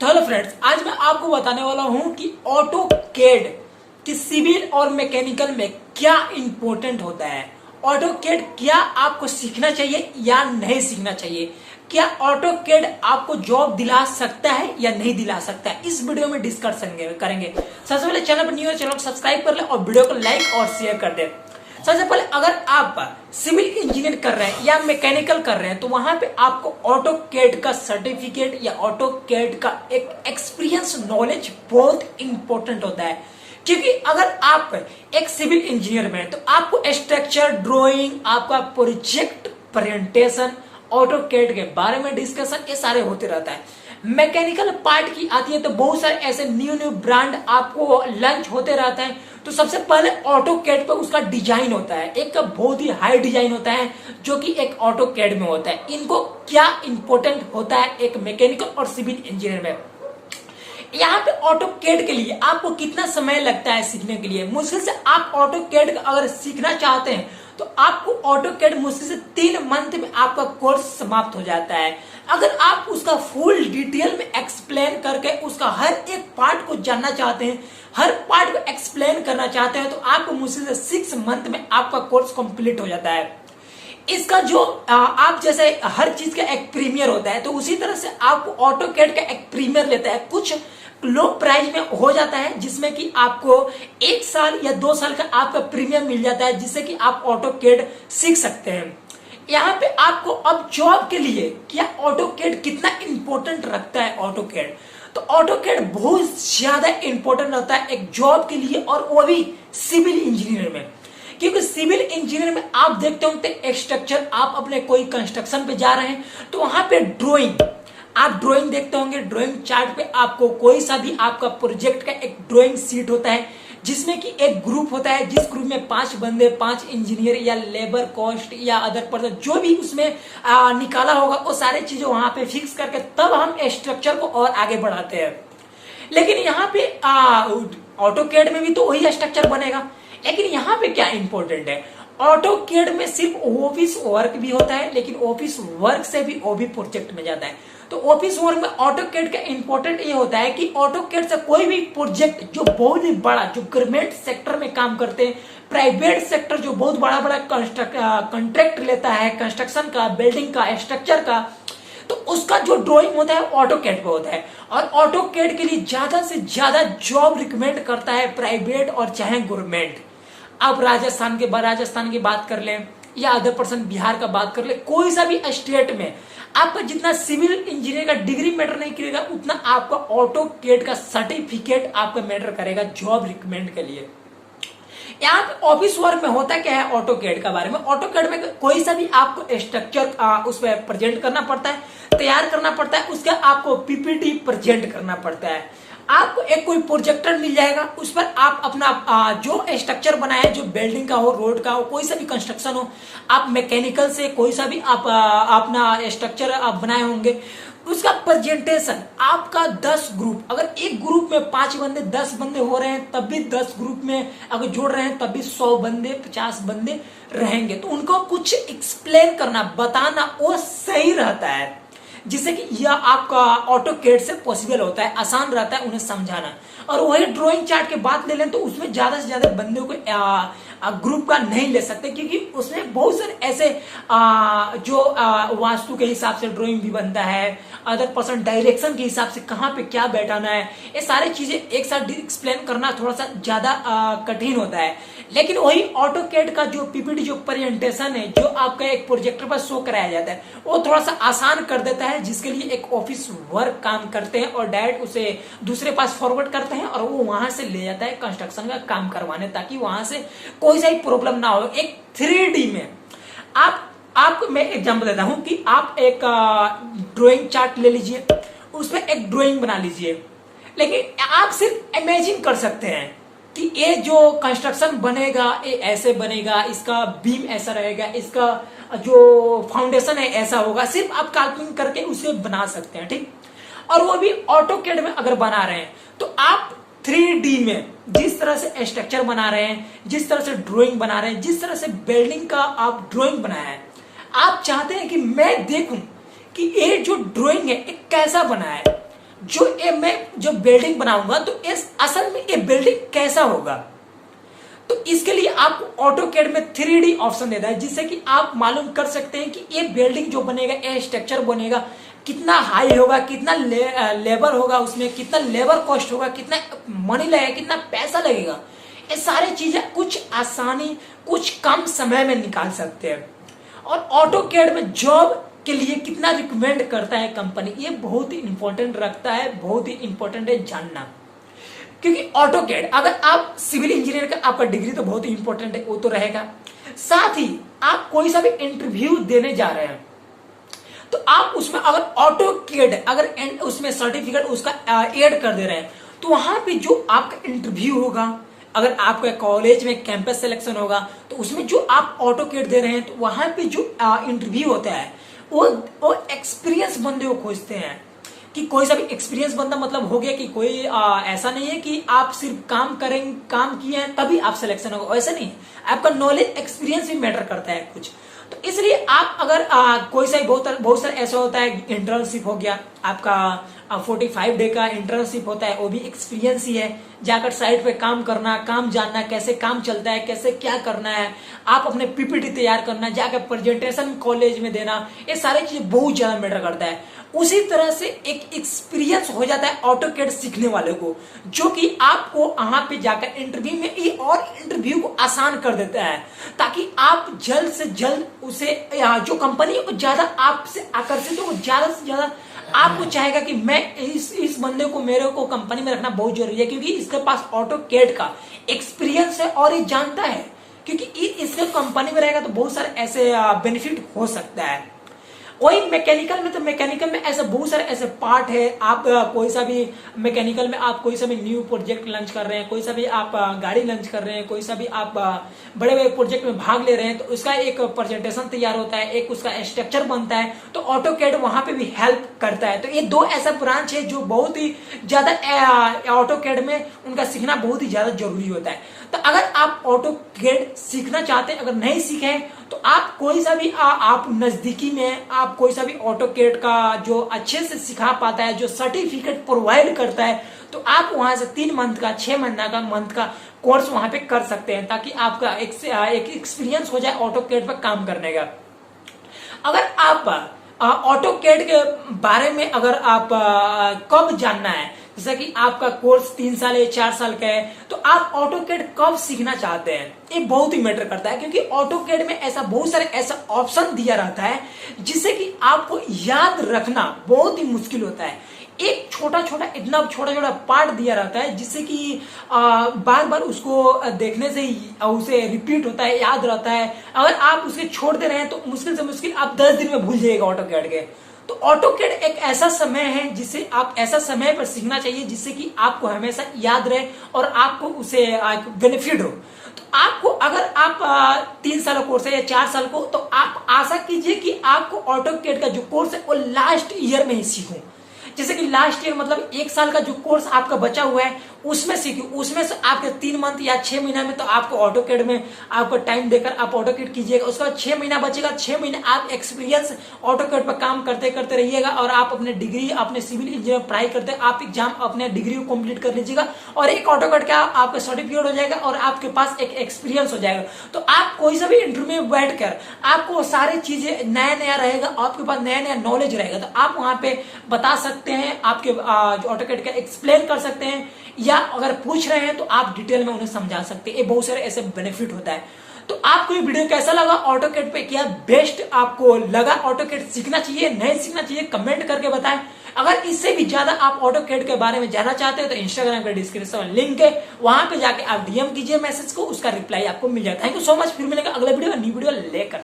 तो hello friends, आज मैं आपको बताने वाला हूं कि ऑटो कैड कि सिविल और मैकेनिकल में क्या इंपॉर्टेंट होता है। ऑटो कैड क्या आपको सीखना चाहिए या नहीं सीखना चाहिए, क्या ऑटो कैड आपको जॉब दिला सकता है या नहीं दिला सकता है, इस वीडियो में डिस्कस करेंगे। सबसे पहले चैनल पर न्यू है, चैनल को सब्सक्राइब कर ले और वीडियो को लाइक और शेयर कर दे। सबसे पहले अगर आप सिविल इंजीनियर कर रहे हैं या मैकेनिकल कर रहे हैं तो वहां पे आपको ऑटो कैड का सर्टिफिकेट या ऑटो कैड का एक एक्सपीरियंस नॉलेज बहुत इंपॉर्टेंट होता है। क्योंकि अगर आप एक सिविल इंजीनियर में तो आपको स्ट्रक्चर ड्राइंग, आपका प्रोजेक्ट प्रेजेंटेशन, ऑटो कैड के बारे में डिस्कशन, ये सारे होते रहता है। मैकेनिकल पार्ट की आती है तो बहुत सारे ऐसे न्यू ब्रांड आपको लॉन्च होते रहते हैं। तो सबसे पहले ऑटो कैड पे उसका डिजाइन होता है, एक बहुत ही हाई डिजाइन होता है जो कि एक ऑटो कैड में होता है। इनको क्या इंपॉर्टेंट होता है एक मैकेनिकल और सिविल इंजीनियर में। यहाँ पे ऑटो कैड के लिए आपको कितना समय लगता है सीखने के लिए? मुश्किल से आप ऑटो कैड अगर सीखना चाहते हैं तो आपको ऑटो कैड मुश्किल से 3 मंथ में आपका कोर्स समाप्त हो जाता है। अगर आप उसका फुल डिटेल में एक्सप्लेन करके उसका हर एक पार्ट को जानना चाहते हैं, हर पार्ट को एक्सप्लेन करना चाहते हैं तो आपको मुश्किल से 6 मंथ में आपका कोर्स कंप्लीट हो जाता है। इसका जो आप जैसे हर चीज का एक प्रीमियर होता है तो उसी तरह से आपको ऑटो कैड का एक प्रीमियर लेता है, कुछ लो प्राइस में हो जाता है जिसमें कि आपको 1 साल या 2 साल का आपका प्रीमियम मिल जाता है जिससे कि आप ऑटो कैड सीख सकते हैं। यहाँ पे आपको अब जॉब के लिए क्या ऑटो कैड कितना इंपॉर्टेंट रखता है ऑटो कैड, तो ऑटो कैड बहुत ज्यादा इंपॉर्टेंट रहता है एक जॉब के लिए, और वो भी सिविल इंजीनियर में। क्योंकि सिविल इंजीनियर में आप देखते होंगे स्ट्रक्चर, आप अपने कोई कंस्ट्रक्शन पे जा रहे हैं तो वहां पे आप ड्राइंग देखते होंगे। ड्राइंग चार्ट पे आपको कोई सा भी आपका प्रोजेक्ट का एक ड्राइंग शीट होता है जिसमें कि एक ग्रुप होता है, जिस ग्रुप में 5 बंदे, 5 इंजीनियर या लेबर कॉस्ट या अदर पर्सन जो भी उसमें निकाला होगा वो सारी चीजें वहां पे फिक्स करके तब हम स्ट्रक्चर को और आगे बढ़ाते हैं। लेकिन यहाँ पे ऑटो कैड में भी तो वही स्ट्रक्चर बनेगा, लेकिन यहाँ पे क्या इंपॉर्टेंट है, ऑटो कैड में सिर्फ ऑफिस वर्क भी होता है, लेकिन ऑफिस वर्क से भी वो भी प्रोजेक्ट में जाता है। तो ऑफिस वर्क में ऑटो कैड का इंपॉर्टेंट ये होता है कि ऑटो कैड से कोई भी प्रोजेक्ट जो बहुत ही बड़ा, जो गवर्नमेंट सेक्टर में काम करते हैं, प्राइवेट सेक्टर जो बहुत बड़ा बड़ा कॉन्ट्रैक्ट लेता है कंस्ट्रक्शन का, बिल्डिंग का, स्ट्रक्चर का, तो उसका जो ड्राइंग होता है ऑटो कैड पे होता है। और ऑटो कैड के लिए ज्यादा से ज्यादा जॉब रिकमेंड करता है प्राइवेट और चाहे गवर्नमेंट। आप राजस्थान की बात कर लें या अदर पर्सन बिहार का बात कर ले, कोई सा भी स्टेट में आपका जितना सिविल इंजीनियर का डिग्री मैटर नहीं करेगा उतना आपका ऑटो कैड का सर्टिफिकेट आपका मैटर करेगा जॉब रिकमेंड के लिए। यहाँ पे ऑफिस वर्क में होता क्या है ऑटो कैड का बारे में, ऑटो कैड में कोई सा भी आपको स्ट्रक्चर उस पर प्रेजेंट करना पड़ता है, तैयार करना पड़ता है, उसका आपको पीपीटी प्रेजेंट करना पड़ता है। आपको एक कोई प्रोजेक्टर मिल जाएगा, उस पर आप अपना जो स्ट्रक्चर बनाए, जो बिल्डिंग का हो, रोड का हो, कोई सा भी कंस्ट्रक्शन हो, आप मैकेनिकल से कोई सा भी आप अपना स्ट्रक्चर आप बनाए होंगे, उसका प्रेजेंटेशन आपका 10 ग्रुप, अगर एक ग्रुप में 5 बंदे 10 बंदे हो रहे हैं तब भी 10 ग्रुप में अगर जोड़ रहे हैं तब भी 100 बंदे 50 बंदे रहेंगे, तो उनको कुछ एक्सप्लेन करना, बताना वो सही रहता है, जिससे कि यह आपका ऑटो कैड से पॉसिबल होता है, आसान रहता है उन्हें समझाना। और वही ड्राइंग चार्ट की बात ले लें तो उसमें ज्यादा से ज्यादा बंदों को ग्रुप का नहीं ले सकते, क्योंकि उसमें बहुत सारे ऐसे जो वास्तु के हिसाब से ड्राइंग भी बनता है, अदर पर्सन डायरेक्शन के हिसाब से कहाँ पे क्या बैठाना है, ये सारी चीजें एक साथ एक्सप्लेन करना थोड़ा सा ज्यादा कठिन होता है। लेकिन वही ऑटो कैड का जो पीपीटी, जो प्रेजेंटेशन है, जो आपका एक प्रोजेक्टर पर शो कराया जाता है, वो थोड़ा सा आसान कर देता है, जिसके लिए एक ऑफिस वर्क काम करते हैं और डायरेक्ट उसे दूसरे पास फॉरवर्ड करते हैं और वो वहां से ले जाता है कंस्ट्रक्शन का काम करवाने, ताकि वहां से कोई सा ही प्रॉब्लम ना हो। एक 3D में आपको मैं एग्जांपल देता हूं कि आप एक ड्राइंग चार्ट ले लीजिए, उसमें एक ड्राइंग बना लीजिए, लेकिन आप सिर्फ इमेजिन कर सकते हैं कि ये जो कंस्ट्रक्शन बनेगा ये ऐसे बनेगा, इसका बीम ऐसा रहेगा, इसका जो फाउंडेशन है ऐसा होगा, सिर्फ आप कैलकुलेट करके उसे बना सकते हैं, ठीक। और वो भी ऑटो कैड में अगर बना रहे हैं तो आप 3D में जिस तरह से स्ट्रक्चर बना रहे हैं, जिस तरह से ड्राइंग बना रहे हैं, जिस तरह से बिल्डिंग का आप ड्राइंग बनाया है, आप चाहते हैं कि मैं देखूं कि ये जो ड्राइंग है ये कैसा बना है, जो ये मैं जो बिल्डिंग बनाऊंगा तो इस असल में ये बिल्डिंग कैसा होगा। तो इसके लिए आपको ऑटोकैड में 3D ऑप्शन देता है, जिससे कि आप मालूम कर सकते हैं कि ये बिल्डिंग जो बनेगा, ये स्ट्रक्चर बनेगा, कितना हाई होगा, कितना लेबर होगा, उसमें कितना लेबर कॉस्ट होगा, कितना मनी लगेगा, कितना पैसा लगेगा। ये सारी चीजें कुछ आसानी, कुछ कम समय में निकाल सकते हैं। और ऑटोकैड में जॉब के लिए कितना रिकमेंड करता है कंपनी, ये बहुत ही इंपॉर्टेंट रखता है, बहुत ही इंपॉर्टेंट है जानना। क्योंकि ऑटोकैड, अगर आप सिविल इंजीनियर का आपका डिग्री तो बहुत ही इंपॉर्टेंट है, वो तो रहेगा। साथ ही आप कोई सा भी इंटरव्यू देने जा रहे हैं तो आप उसमें अगर ऑटोकैड अगर उसमें सर्टिफिकेट उसका ऐड कर दे रहे हैं, तो वहां पे जो आपका इंटरव्यू होगा, अगर आपका कॉलेज में कैंपस सिलेक्शन होगा, तो उसमें जो आप ऑटोकैड दे रहे हैं, तो वहां पे जो इंटरव्यू होता है वो एक्सपीरियंस बंदे को खोजते हैं। कि कोई सा भी एक्सपीरियंस बंदा मतलब हो गया कि कोई ऐसा नहीं है कि आप सिर्फ काम किए हैं तभी आप सिलेक्शन होगा, ऐसा नहीं है। आपका नॉलेज एक्सपीरियंस भी मैटर करता है कुछ। तो इसलिए आप अगर कोई सा बहुत सारा ऐसा होता है, इंटर्नशिप हो गया आपका, 45 डे का इंटर्नशिप होता है, वो भी एक्सपीरियंस ही है। जाकर साइट पे काम करना, काम जानना, कैसे काम चलता है, कैसे क्या करना है, आप अपने पीपीटी तैयार करना, जाकर प्रेजेंटेशन कॉलेज में देना, ये सारी चीजें बहुत ज्यादा मैटर करता है। उसी तरह से एक एक्सपीरियंस हो जाता है ऑटोकैड सीखने वाले को, जो कि आपको वहां पे जाकर इंटरव्यू में ये और इंटरव्यू को आसान कर देता है, ताकि आप जल्द से जल्द उसे जो कंपनी है ज्यादा आपसे आकर्षित हो, ज्यादा से ज्यादा आपको चाहेगा कि मैं इस बंदे को, मेरे को कंपनी में रखना बहुत जरूरी है, क्योंकि इसके पास ऑटोकैड का एक्सपीरियंस है और ये जानता है। क्योंकि इसके कंपनी में रहेगा तो बहुत सारे ऐसे बेनिफिट हो सकता है। वही मैकेनिकल में, तो मैकेनिकल में ऐसे बहुत सारे ऐसे पार्ट है। आप कोई सा भी मैकेनिकल में आप कोई सा भी न्यू प्रोजेक्ट लॉन्च कर रहे हैं, कोई सा भी आप गाड़ी लॉन्च कर रहे हैं, कोई सा भी आप बड़े बड़े प्रोजेक्ट में भाग ले रहे हैं, तो उसका एक प्रेजेंटेशन तैयार होता है, एक उसका स्ट्रक्चर बनता है, तो ऑटोकैड वहां पे भी हेल्प करता है। तो ये दो ऐसा ब्रांच है जो बहुत ही ज्यादा ऑटोकैड में उनका सीखना बहुत ही ज्यादा जरूरी होता है। तो अगर आप ऑटोकैड सीखना चाहते हैं, अगर नहीं सीखे, तो आप कोई सा भी आप नजदीकी में आप कोई सा भी ऑटोकैड का जो अच्छे से सिखा पाता है, जो सर्टिफिकेट प्रोवाइड करता है, तो आप वहां से 3 मंथ का, 6 महीना का कोर्स वहां पे कर सकते हैं, ताकि आपका एक एक्सपीरियंस हो जाए ऑटोकैड पर काम करने का। अगर आप ऑटोकैड के बारे में अगर आप कब जानना है, जैसा कि आपका कोर्स 3 साल है, 4 साल का है, तो आप ऑटोकैड कब सीखना चाहते हैं, ये बहुत ही मैटर करता है। क्योंकि ऑटोकैड में ऐसा बहुत सारे ऐसा ऑप्शन दिया रहता है जिससे कि आपको याद रखना बहुत ही मुश्किल होता है। एक छोटा छोटा पार्ट दिया रहता है, जिससे कि बार बार उसको देखने से ही उसे रिपीट होता है, याद रहता है। अगर आप उसके छोड़ दे रहे हैं तो मुश्किल से मुश्किल आप 10 दिन में भूल जाइएगा ऑटोकैड के। तो ऑटोकैड एक ऐसा समय है जिसे आप ऐसा समय पर सीखना चाहिए जिससे कि आपको हमेशा याद रहे और आपको उसे बेनिफिट हो। तो आपको अगर आप 3 साल का कोर्स है या 4 साल को, तो आप आशा कीजिए कि आपको ऑटोकैड का जो कोर्स है वो लास्ट ईयर में ही सीखूं। जैसे कि लास्ट ईयर मतलब 1 साल का जो कोर्स आपका बचा हुआ है उसमें सीखिए, उसमें से आपके 3 मंथ या 6 महीना में तो आपको ऑटोकैड में आपको टाइम देकर आप ऑटोकैड कीजिएगा। उसके बाद 6 महीना बचेगा, 6 महीने आप एक्सपीरियंस ऑटोकैड पर काम करते करते रहिएगा और आप अपने डिग्री, अपने सिविल इंजीनियर पढ़ाई करते आप एग्जाम अपने डिग्री को कंप्लीट कर लीजिएगा और एक ऑटोकैड का आपका सर्टिफिकेट हो जाएगा और आपके पास एक एक्सपीरियंस हो जाएगा। तो आप कोई सा भी इंटरव्यू में बैठकर आपको सारी चीजें नया नया रहेगा, आपके पास नया नया नॉलेज रहेगा, तो आप वहां पे बता सकते हैं, आपके ऑटोकैड का एक्सप्लेन कर सकते हैं, या अगर पूछ रहे हैं तो आप डिटेल में उन्हें समझा सकते हैं। ये बहुत सारे ऐसे बेनिफिट होता है। तो आपको ये वीडियो कैसा लगा ऑटोकैड पे, क्या बेस्ट आपको लगा, ऑटोकैड सीखना चाहिए नहीं सीखना चाहिए, कमेंट करके बताएं। अगर इससे भी ज्यादा आप ऑटोकैड के बारे में जानना चाहते हो तो इंस्टाग्राम का डिस्क्रिप्शन में लिंक है, वहां पे जाके आप डीएम कीजिए मैसेज को, उसका रिप्लाई आपको मिल जाता है। थैंक यू सो मच, फिर मिलेगा अगले वीडियो न्यू वीडियो लेकर।